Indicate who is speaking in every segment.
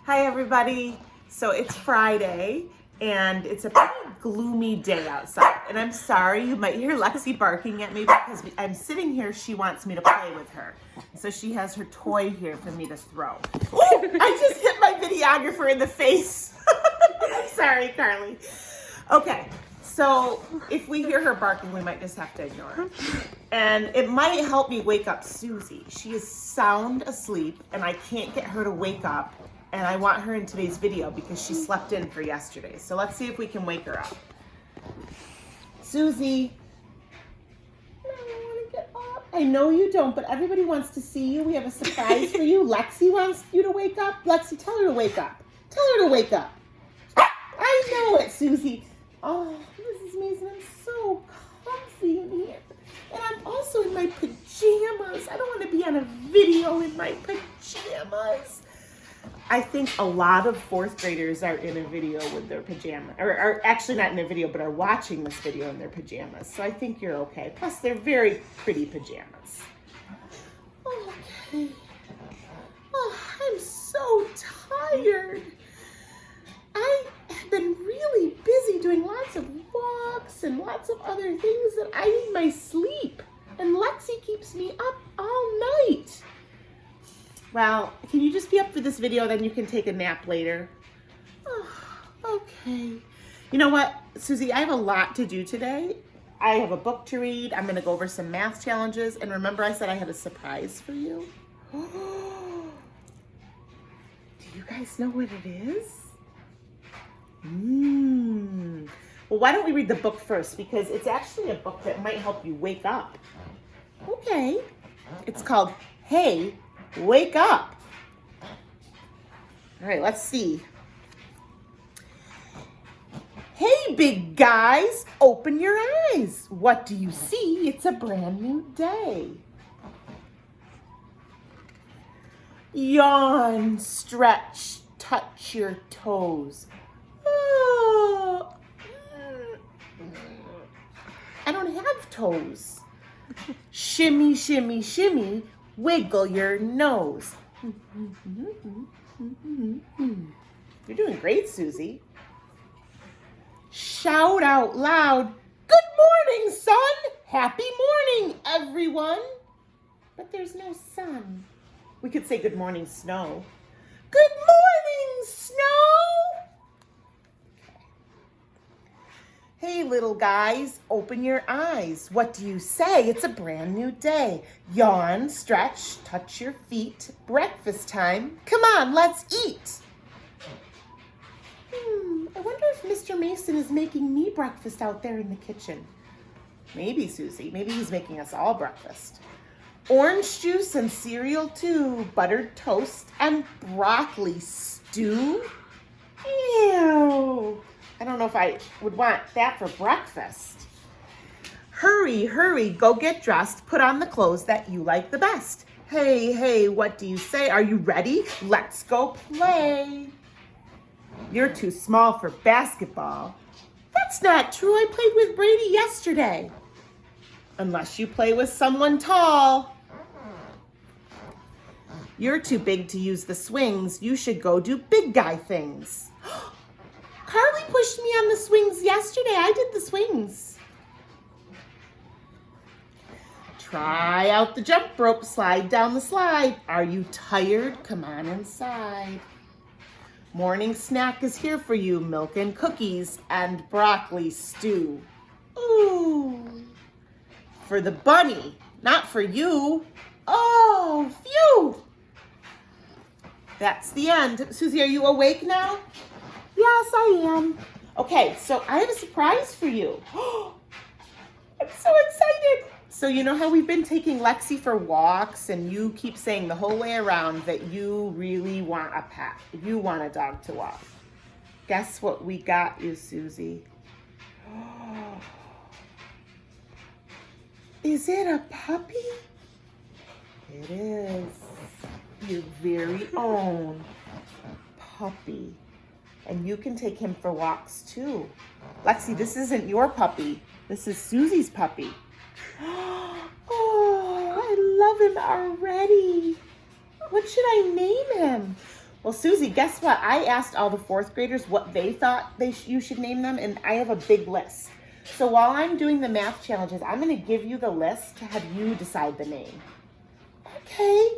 Speaker 1: Hi everybody. So it's Friday and it's a pretty gloomy day outside. And I'm sorry, you might hear Lexi barking at me because I'm sitting here, she wants me to play with her. So she has her toy here for me to throw. Ooh, I just hit my videographer in the face. I'm sorry, Carly. Okay, so if we hear her barking, we might just have to ignore it. And it might help me wake up Susie. She is sound asleep and I can't get her to wake up. And I want her in today's video because she slept in for yesterday. So let's see if we can wake her up. Susie. I don't want to get up. I know you don't, but everybody wants to see you. We have a surprise for you. Lexi wants you to wake up. Lexi, tell her to wake up. Tell her to wake up. I know it, Susie. Oh, Mrs. Mason, I'm so comfy in here. And I'm also in my pajamas. I don't want to be on a video in my pajamas. I think a lot of fourth graders are in a video with their pajamas, or are actually not in a video, but are watching this video in their pajamas. So I think you're okay. Plus, they're very pretty pajamas. Okay. Oh, I'm so tired. I have been really busy doing lots of walks and lots of other things that I need my sleep. And Lexi keeps me up all night. Well, can you just be up for this video, then you can take a nap later? Oh, okay. You know what, Susie, I have a lot to do today. I have a book to read. I'm going to go over some math challenges. And remember I said I had a surprise for you? Do you guys know what it is? Well, why don't we read the book first? Because it's actually a book that might help you wake up. Okay. It's called Hey, Wake Up. All right, let's see. Hey, big guys, open your eyes. What do you see? It's a brand new day. Yawn, stretch, touch your toes. Oh, I don't have toes. Shimmy, shimmy, shimmy. Wiggle your nose. You're doing great, Susie. Shout out loud, good morning, sun. Happy morning, everyone. But there's no sun. We could say good morning, snow. Good morning, snow. Hey, little guys, open your eyes. What do you say? It's a brand new day. Yawn, stretch, touch your feet. Breakfast time. Come on, let's eat. I wonder if Mr. Mason is making me breakfast out there in the kitchen. Maybe, Susie. Maybe he's making us all breakfast. Orange juice and cereal too. Buttered toast and broccoli stew. Ew. I don't know if I would want that for breakfast. Hurry, hurry, go get dressed. Put on the clothes that you like the best. Hey, hey, what do you say? Are you ready? Let's go play. You're too small for basketball. That's not true. I played with Brady yesterday. Unless you play with someone tall. You're too big to use the swings. You should go do big guy things. Carly pushed me on the swings yesterday. I did the swings. Try out the jump rope, slide down the slide. Are you tired? Come on inside. Morning snack is here for you. Milk and cookies and broccoli stew. Ooh. For the bunny, not for you. Oh, phew. That's the end. Susie, are you awake now? Yes, I am. Okay, so I have a surprise for you. I'm so excited. So you know how we've been taking Lexi for walks and you keep saying the whole way around that you really want a pet. You want a dog to walk. Guess what we got you, Susie? Is it a puppy? It is. Your very own puppy. And you can take him for walks too. Lexi, this isn't your puppy. This is Susie's puppy. Oh, I love him already. What should I name him? Well, Susie, guess what? I asked all the fourth graders what they thought you should name them, and I have a big list. So while I'm doing the math challenges, I'm going to give you the list to have you decide the name. Okay.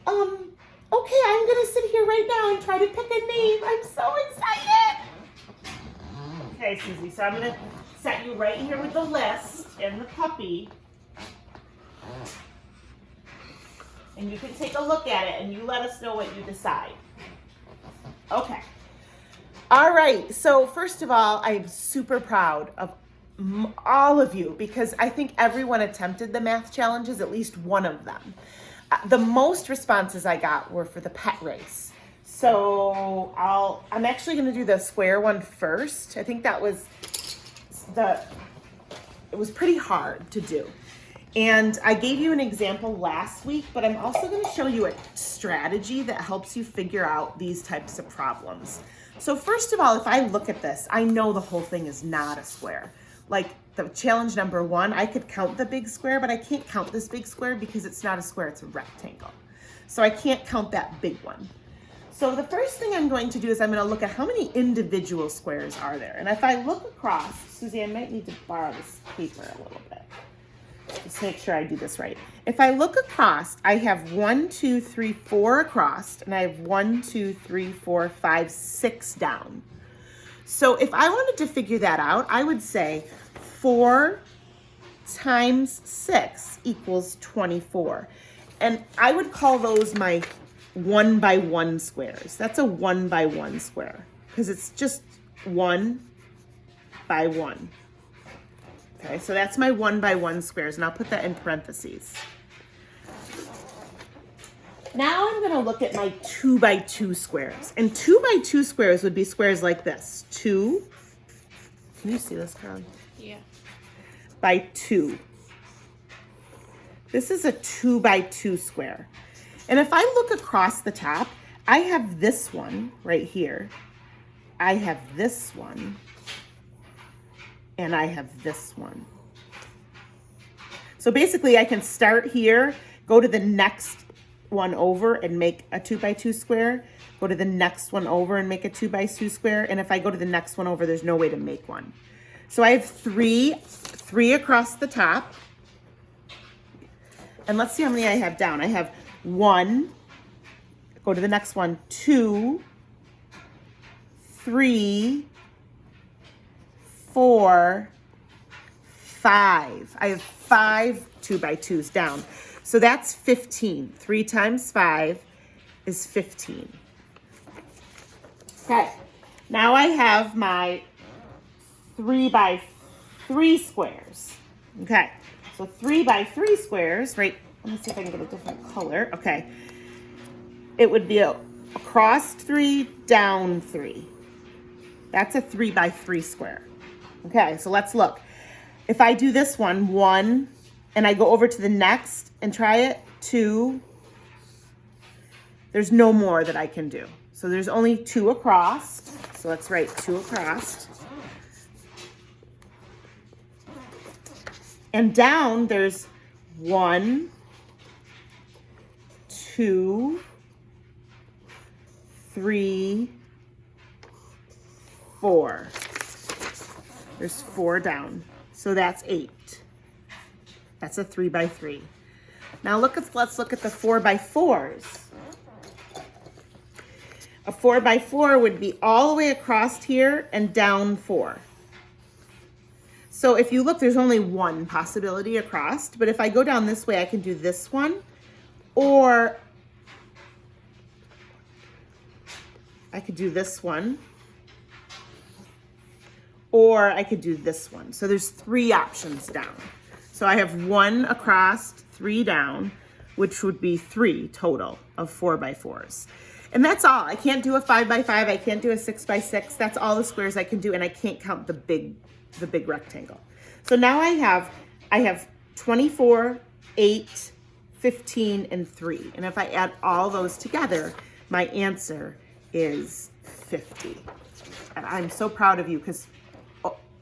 Speaker 1: Okay, I'm going to sit here right now and try to pick a name. I'm so excited. Okay, Susie, so I'm going to set you right here with the list and the puppy. And you can take a look at it and you let us know what you decide. Okay. All right, so first of all, I'm super proud of all of you because I think everyone attempted the math challenges, at least one of them. The most responses I got were for the pet race. So I'm actually gonna do the square one first. I think that was it was pretty hard to do. And I gave you an example last week, but I'm also gonna show you a strategy that helps you figure out these types of problems. So first of all, if I look at this, I know the whole thing is not a square. Like the challenge number 1, I could count the big square, but I can't count this big square because it's not a square, it's a rectangle. So I can't count that big one. So the first thing I'm going to do is I'm going to look at how many individual squares are there. And if I look across, Susie, I might need to borrow this paper a little bit. Just make sure I do this right. If I look across, I have 1, 2, 3, 4 across, and I have 1, 2, 3, 4, 5, 6 down. So if I wanted to figure that out, I would say 4 times 6 equals 24. And I would call those my 1 by 1 squares. That's a 1 by 1 square because it's just 1 by 1. Okay, so that's my 1 by 1 squares, and I'll put that in parentheses. Now I'm going to look at my 2 by 2 squares. And 2 by 2 squares would be squares like this. 2, can you see this, Carly?
Speaker 2: Yeah.
Speaker 1: By 2. This is a 2 by 2 square. And if I look across the top, I have this one right here. I have this one. And I have this one. So basically I can start here, go to the next one over and make a 2 by 2 square, go to the next one over and make a 2 by 2 square, and if I go to the next one over, there's no way to make one. So I have three across the top, and let's see how many I have down. I have 1, go to the next one, 2, 3, 4, 5. I have 5 2 by 2s down. So that's 15. 3 times 5 is 15. Okay, now I have my 3 by 3 squares. Okay, so 3 by 3 squares, right? Let me see if I can get a different color. Okay, it would be across 3, down 3. That's a 3 by 3 square. Okay, so let's look. If I do this one, 1, and I go over to the next and try it, 2, there's no more that I can do. So there's only 2 across. So let's write 2 across. And down there's 1, 2, 3, 4. There's 4 down. So that's 8. That's a 3 by 3. Now let's look at the 4 by 4s. A 4 by 4 would be all the way across here and down 4. So if you look, there's only one possibility across, but if I go down this way, I can do this one, or I could do this one, or I could do this one. So there's 3 options down. So I have 1 across, 3 down, which would be 3 total of 4 by 4s. And that's all. I can't do a 5 by 5. I can't do a 6 by 6. That's all the squares I can do, and I can't count the big rectangle. So now I have 24, 8, 15, and 3. And if I add all those together, my answer is 50. And I'm so proud of you because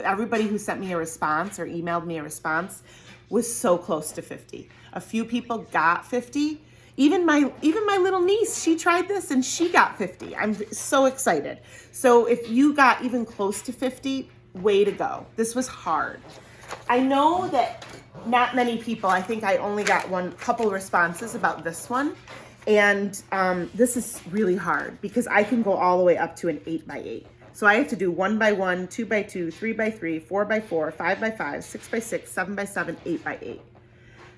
Speaker 1: everybody who sent me a response or emailed me a response was so close to 50. A few people got 50, Even my little niece, she tried this and she got 50. I'm so excited. So if you got even close to 50, way to go. This was hard. I know that not many people, I think I only got couple responses about this one. And this is really hard because I can go all the way up to an 8x8. So I have to do 1x1, 2x2, 3x3, 4x4, 5x5, 6x6, 7x7, 8x8.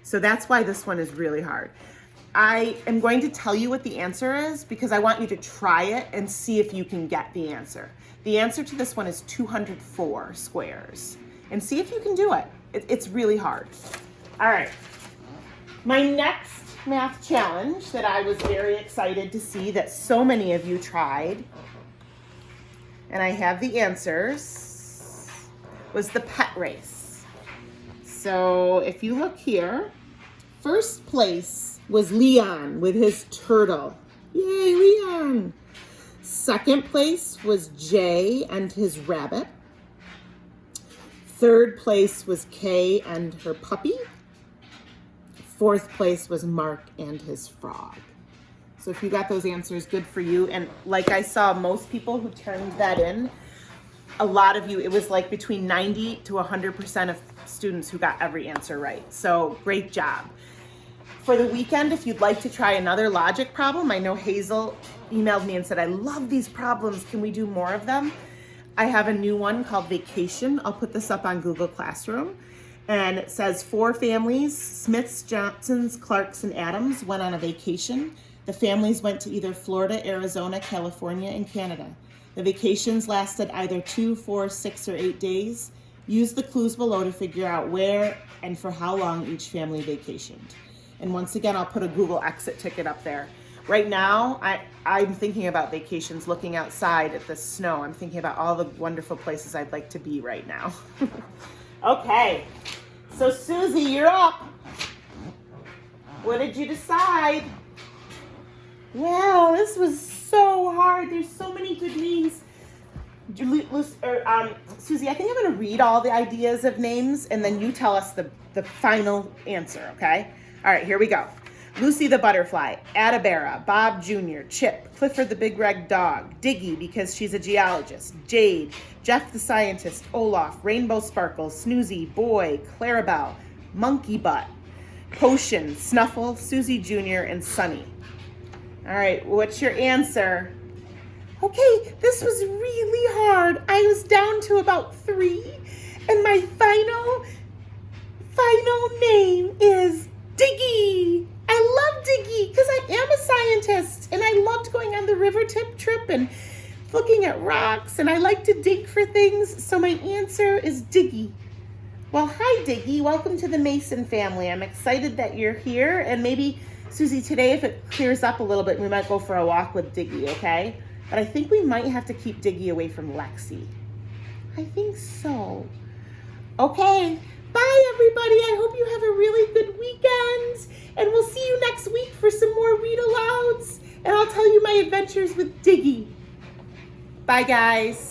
Speaker 1: So that's why this one is really hard. I am going to tell you what the answer is because I want you to try it and see if you can get the answer. The answer to this one is 204 squares. And see if you can do it. It's really hard. All right. My next math challenge that I was very excited to see that so many of you tried, and I have the answers, was the pet race. So if you look here, first place was Leon with his turtle. Yay, Leon! Second place was Jay and his rabbit. Third place was Kay and her puppy. Fourth place was Mark and his frog. So if you got those answers, good for you. And like I saw most people who turned that in, a lot of you, it was like between 90 to 100% of students who got every answer right. So great job. For the weekend, if you'd like to try another logic problem, I know Hazel emailed me and said, I love these problems. Can we do more of them? I have a new one called Vacation. I'll put this up on Google Classroom. And it says 4 families, Smiths, Johnsons, Clarks, and Adams, went on a vacation. The families went to either Florida, Arizona, California, and Canada. The vacations lasted either 2, 4, 6, or 8 days. Use the clues below to figure out where and for how long each family vacationed. And once again, I'll put a Google exit ticket up there. Right now, I'm thinking about vacations, looking outside at the snow. I'm thinking about all the wonderful places I'd like to be right now. Okay, so Susie, you're up. What did you decide? Wow, this was so hard. There's so many good names. Susie, I think I'm going to read all the ideas of names, and then you tell us the final answer, okay? All right, here we go. Lucy the butterfly, Adabera, Bob Jr., Chip, Clifford the big red dog, Diggy because she's a geologist, Jade, Jeff the scientist, Olaf, Rainbow Sparkles, Snoozy, Boy, Clarabelle, Monkey Butt, Potion, Snuffle, Susie Jr., and Sunny. All right, what's your answer? Okay, this was really hard. I was down to about 3, and my final name is Diggy. I love Diggy because I am a scientist, and I loved going on the river trip and looking at rocks, and I like to dig for things, so my answer is Diggy. Well, hi, Diggy. Welcome to the Mason family. I'm excited that you're here, and maybe, Susie, today, if it clears up a little bit, we might go for a walk with Diggy, okay? But I think we might have to keep Diggy away from Lexi. I think so. Okay, bye, everybody. I hope you have a really good weekend, and we'll see you next week for some more read-alouds, and I'll tell you my adventures with Diggy. Bye, guys.